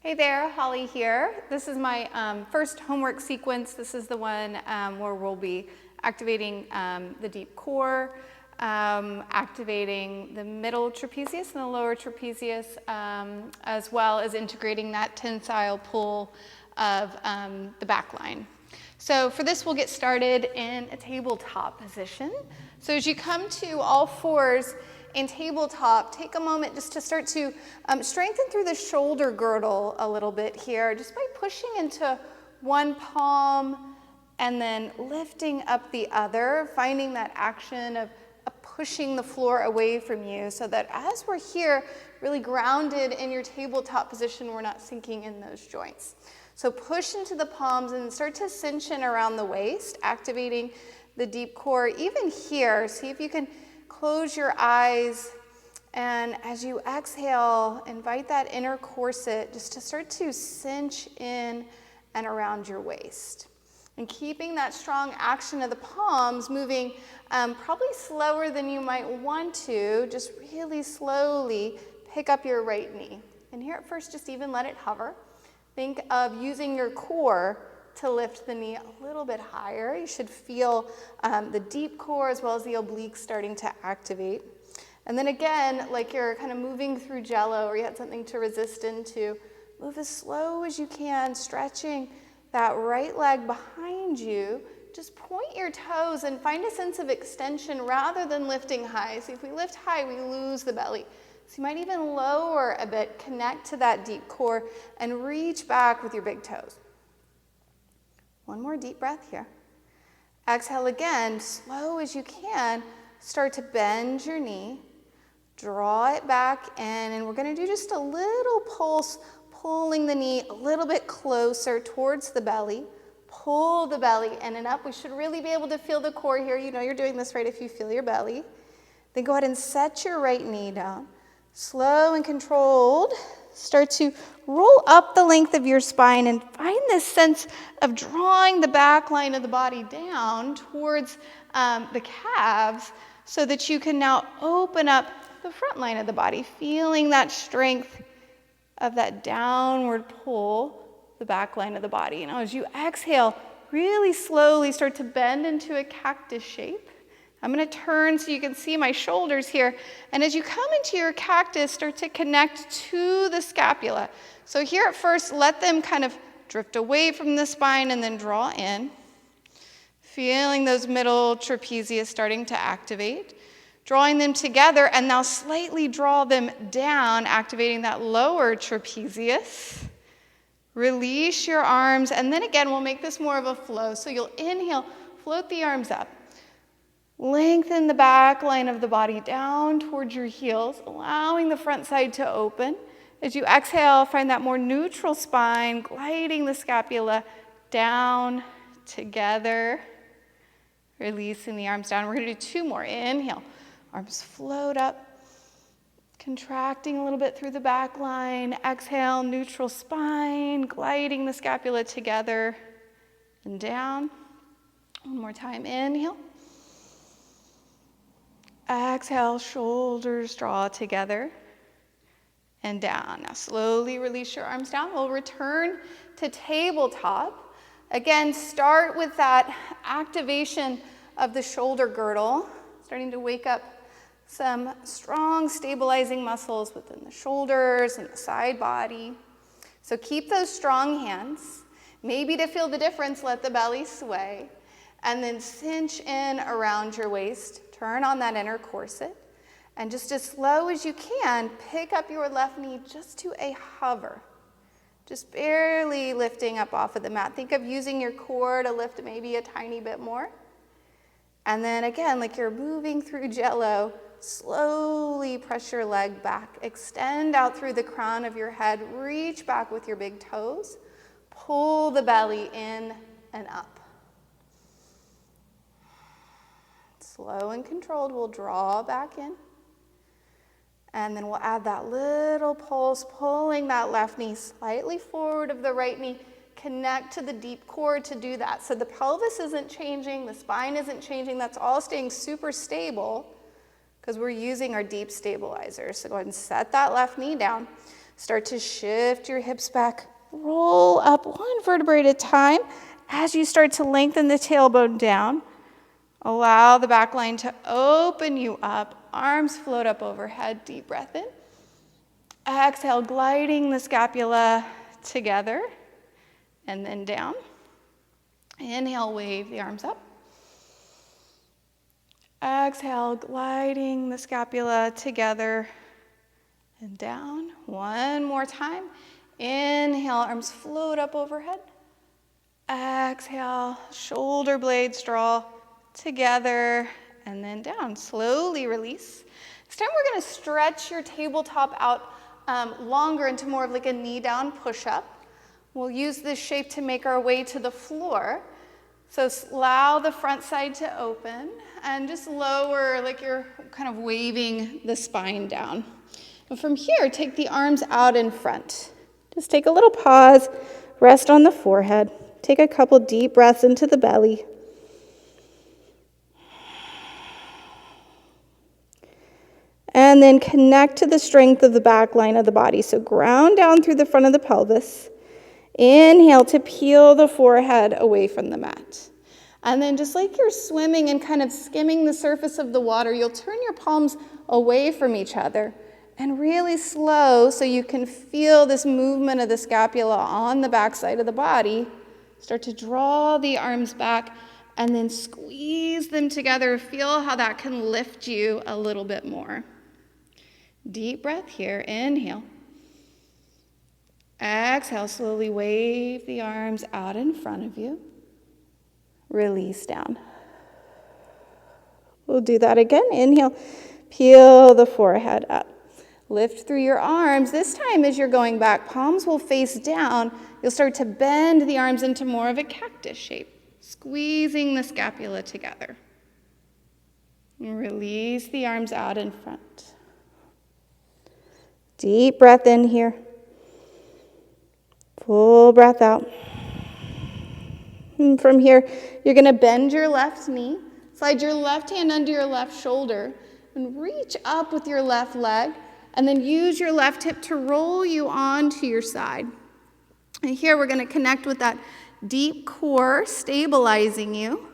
Hey there, Holly here. This is my first homework sequence. This is the one where we'll be activating the deep core, activating the middle trapezius and the lower trapezius, as well as integrating that tensile pull of the back line. So for this, we'll get started in a tabletop position. So as you come to all fours in tabletop, take a moment just to start to strengthen through the shoulder girdle a little bit here, just by pushing into one palm and then lifting up the other, finding that action of pushing the floor away from you so that as we're here, really grounded in your tabletop position, we're not sinking in those joints. So push into the palms and start to cinch in around the waist, activating the deep core. Even here, see if you can close your eyes, and as you exhale, invite that inner corset just to start to cinch in and around your waist. And keeping that strong action of the palms, moving probably slower than you might want to, just really slowly pick up your right knee. And here at first, just even let it hover. Think of using your core to lift the knee a little bit higher. You should feel the deep core as well as the obliques starting to activate. And then again, like you're kind of moving through jello or you had something to resist into, move as slow as you can, stretching that right leg behind you. Just point your toes and find a sense of extension rather than lifting high. See, if we lift high, we lose the belly. So you might even lower a bit, connect to that deep core, and reach back with your big toes. One more deep breath here. Exhale again, slow as you can. Start to bend your knee. Draw it back in, and we're going to do just a little pulse, pulling the knee a little bit closer towards the belly. Pull the belly in and up. We should really be able to feel the core here. You know you're doing this right if you feel your belly. Then go ahead and set your right knee down. Slow and controlled. Start to roll up the length of your spine and find this sense of drawing the back line of the body down towards the calves so that you can now open up the front line of the body, feeling that strength of that downward pull, the back line of the body. Now as you exhale, really slowly start to bend into a cactus shape. I'm going to turn so you can see my shoulders here. And as you come into your cactus, start to connect to the scapula. So here at first, let them kind of drift away from the spine and then draw in. Feeling those middle trapezius starting to activate. Drawing them together and now slightly draw them down, activating that lower trapezius. Release your arms. And then again, we'll make this more of a flow. So you'll inhale, float the arms up. Lengthen the back line of the body down towards your heels, allowing the front side to open. As you exhale, find that more neutral spine, gliding the scapula down, together, releasing the arms down. We're going to do two more. Inhale, arms float up, contracting a little bit through the back line. Exhale, neutral spine, gliding the scapula together and down. One more time, inhale. Exhale, shoulders draw together and down. Now slowly release your arms down. We'll return to tabletop. Again, start with that activation of the shoulder girdle, starting to wake up some strong stabilizing muscles within the shoulders and the side body. So keep those strong hands. Maybe to feel the difference, let the belly sway. And then cinch in around your waist. Turn on that inner corset, and just as slow as you can, pick up your left knee just to a hover. Just barely lifting up off of the mat. Think of using your core to lift maybe a tiny bit more. And then again, like you're moving through jello, slowly press your leg back. Extend out through the crown of your head. Reach back with your big toes. Pull the belly in and up. Slow and controlled, we'll draw back in. And then we'll add that little pulse, pulling that left knee slightly forward of the right knee. Connect to the deep core to do that. So the pelvis isn't changing, the spine isn't changing. That's all staying super stable because we're using our deep stabilizer. So go ahead and set that left knee down. Start to shift your hips back. Roll up one vertebrae at a time. As you start to lengthen the tailbone down, allow the back line to open you up. Arms float up overhead. Deep breath in. Exhale, gliding the scapula together and then down. Inhale, wave the arms up. Exhale, gliding the scapula together and down. One more time. Inhale, arms float up overhead. Exhale, shoulder blades draw together and then down. Slowly release. This time we're going to stretch your tabletop out longer into more of like a knee down push-up. We'll use this shape to make our way to the floor. So allow the front side to open and just lower like you're kind of waving the spine down. And from here, take the arms out in front. Just take a little pause, rest on the forehead. Take a couple deep breaths into the belly. And then connect to the strength of the back line of the body. So ground down through the front of the pelvis. Inhale to peel the forehead away from the mat. And then just like you're swimming and kind of skimming the surface of the water, you'll turn your palms away from each other and really slow so you can feel this movement of the scapula on the back side of the body. Start to draw the arms back and then squeeze them together. Feel how that can lift you a little bit more. Deep breath here. Inhale. Exhale, slowly wave the arms out in front of you. Release down. We'll do that again. Inhale, peel the forehead up. Lift through your arms. This time as you're going back, palms will face down. You'll start to bend the arms into more of a cactus shape, squeezing the scapula together. And release the arms out in front. Deep breath in here. Full breath out. And from here, you're going to bend your left knee, slide your left hand under your left shoulder, and reach up with your left leg, and then use your left hip to roll you onto your side. And here we're going to connect with that deep core, stabilizing you.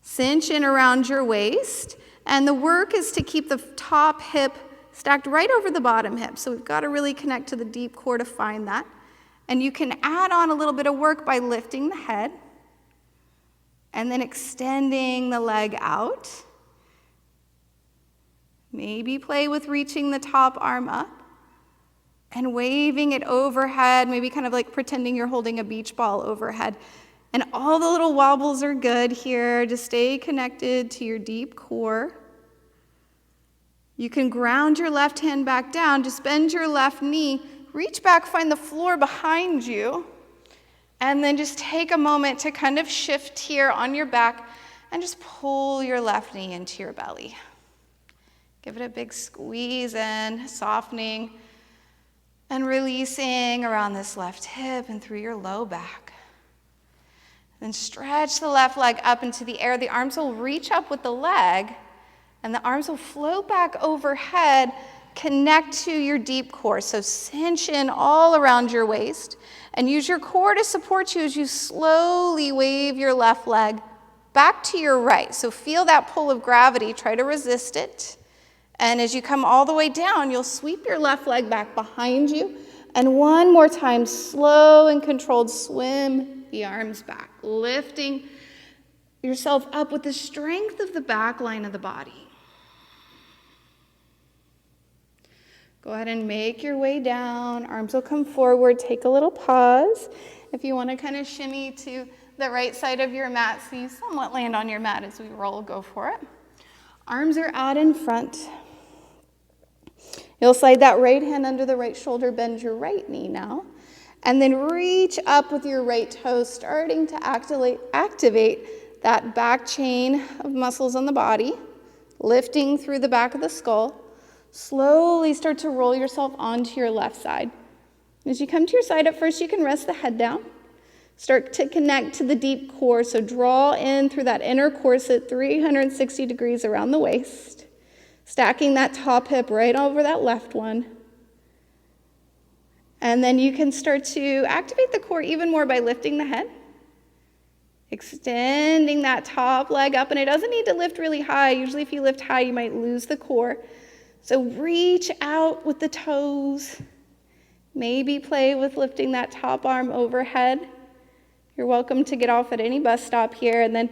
Cinch in around your waist, and the work is to keep the top hip stacked right over the bottom hip. So we've got to really connect to the deep core to find that. And you can add on a little bit of work by lifting the head and then extending the leg out. Maybe play with reaching the top arm up and waving it overhead, maybe kind of like pretending you're holding a beach ball overhead. And all the little wobbles are good here. Just stay connected to your deep core. You can ground your left hand back down. Just bend your left knee. Reach back, find the floor behind you, and then just take a moment to kind of shift here on your back and just pull your left knee into your belly. Give it a big squeeze in, softening and releasing around this left hip and through your low back. Then stretch the left leg up into the air. The arms will reach up with the leg, and the arms will float back overhead. Connect to your deep core. So cinch in all around your waist and use your core to support you as you slowly wave your left leg back to your right. So feel that pull of gravity. Try to resist it. And as you come all the way down, you'll sweep your left leg back behind you. And one more time, slow and controlled, swim the arms back, lifting yourself up with the strength of the back line of the body. Go ahead and make your way down. Arms will come forward. Take a little pause. If you want to kind of shimmy to the right side of your mat so you somewhat land on your mat as we roll, go for it. Arms are out in front. You'll slide that right hand under the right shoulder, bend your right knee now, and then reach up with your right toe, starting to activate that back chain of muscles on the body, lifting through the back of the skull. Slowly start to roll yourself onto your left side. As you come to your side, at first you can rest the head down. Start to connect to the deep core, so draw in through that inner corset 360 degrees around the waist, stacking that top hip right over that left one. And then you can start to activate the core even more by lifting the head, extending that top leg up, and it doesn't need to lift really high. Usually if you lift high, you might lose the core. So reach out with the toes. Maybe play with lifting that top arm overhead. You're welcome to get off at any bus stop here, and then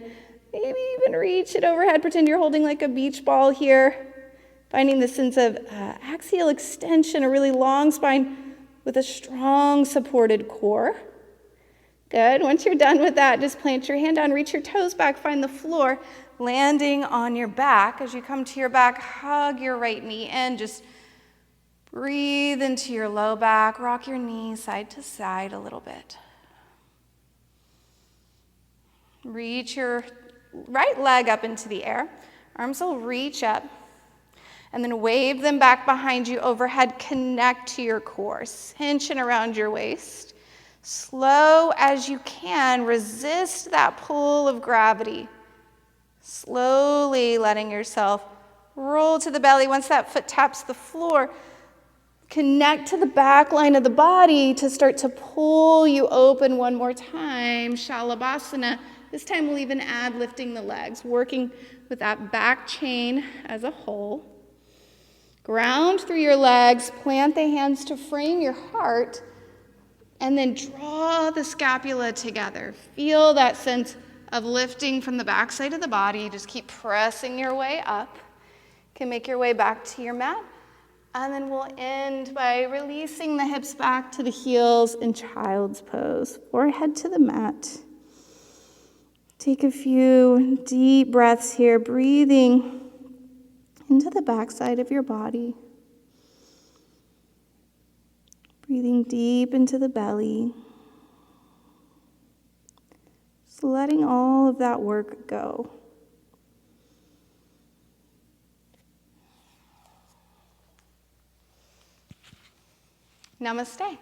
maybe even reach it overhead. Pretend you're holding like a beach ball here. Finding the sense of axial extension, a really long spine with a strong supported core. Good. Once you're done with that, just plant your hand down, reach your toes back, find the floor, landing on your back. As you come to your back, hug your right knee in, just breathe into your low back, rock your knees side to side a little bit. Reach your right leg up into the air. Arms will reach up. And then wave them back behind you overhead. Connect to your core. Tension around your waist. Slow as you can. Resist that pull of gravity. Slowly letting yourself roll to the belly. Once that foot taps the floor, connect to the back line of the body to start to pull you open one more time. Shalabhasana. This time we'll even add lifting the legs, working with that back chain as a whole. Ground through your legs, plant the hands to frame your heart, and then draw the scapula together. Feel that sense of lifting from the backside of the body. Just keep pressing your way up. You can make your way back to your mat. And then we'll end by releasing the hips back to the heels in child's pose. Forehead to the mat. Take a few deep breaths here, breathing into the backside of your body. Breathing deep into the belly. Just letting all of that work go. Namaste.